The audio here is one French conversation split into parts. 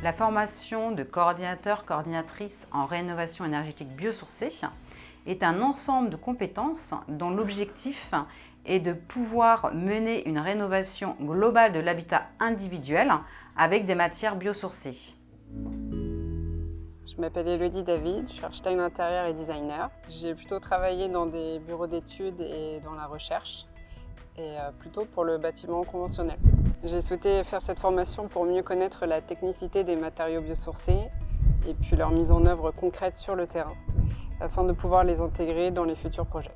La formation de coordinateur-coordinatrice en rénovation énergétique biosourcée est un ensemble de compétences dont l'objectif est de pouvoir mener une rénovation globale de l'habitat individuel avec des matières biosourcées. Je m'appelle Elodie David, je suis architecte d'intérieur et designer. J'ai plutôt travaillé dans des bureaux d'études et dans la recherche, et plutôt pour le bâtiment conventionnel. J'ai souhaité faire cette formation pour mieux connaître la technicité des matériaux biosourcés et puis leur mise en œuvre concrète sur le terrain, afin de pouvoir les intégrer dans les futurs projets.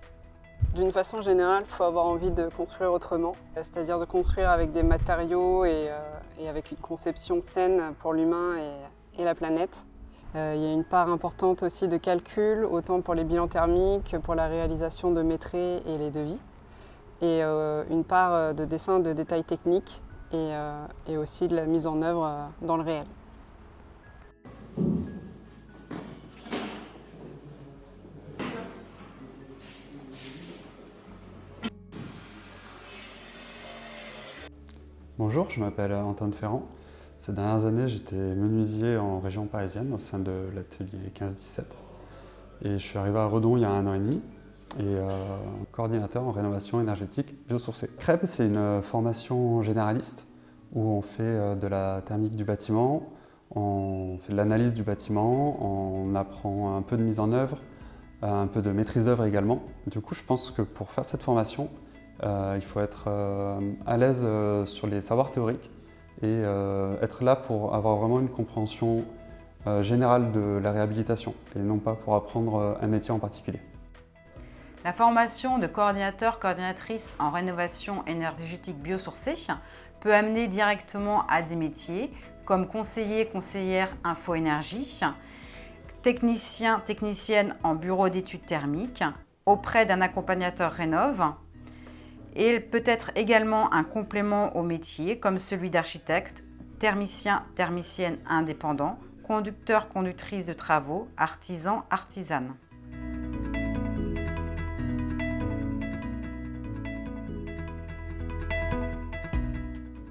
D'une façon générale, il faut avoir envie de construire autrement, c'est-à-dire de construire avec des matériaux et avec une conception saine pour l'humain et la planète. Il y a une part importante aussi de calcul, autant pour les bilans thermiques que pour la réalisation de métrés et les devis. Et une part de dessin de détails techniques et aussi de la mise en œuvre dans le réel. Bonjour, je m'appelle Antoine Ferrand. Ces dernières années, j'étais menuisier en région parisienne au sein de l'atelier 15-17. Et je suis arrivé à Redon il y a 1 an et demi et coordinateur en rénovation énergétique biosourcée. CREB, c'est une formation généraliste où on fait de la thermique du bâtiment, on fait de l'analyse du bâtiment, on apprend un peu de mise en œuvre, un peu de maîtrise d'œuvre également. Du coup, je pense que pour faire cette formation, il faut être à l'aise sur les savoirs théoriques et être là pour avoir vraiment une compréhension générale de la réhabilitation et non pas pour apprendre un métier en particulier. La formation de coordinateur-coordinatrice en rénovation énergétique biosourcée peut amener directement à des métiers comme conseiller-conseillère info-énergie, technicien-technicienne en bureau d'études thermiques, auprès d'un accompagnateur rénov'. Et elle peut être également un complément au métier comme celui d'architecte, thermicien-thermicienne indépendant, conducteur-conductrice de travaux, artisan-artisane.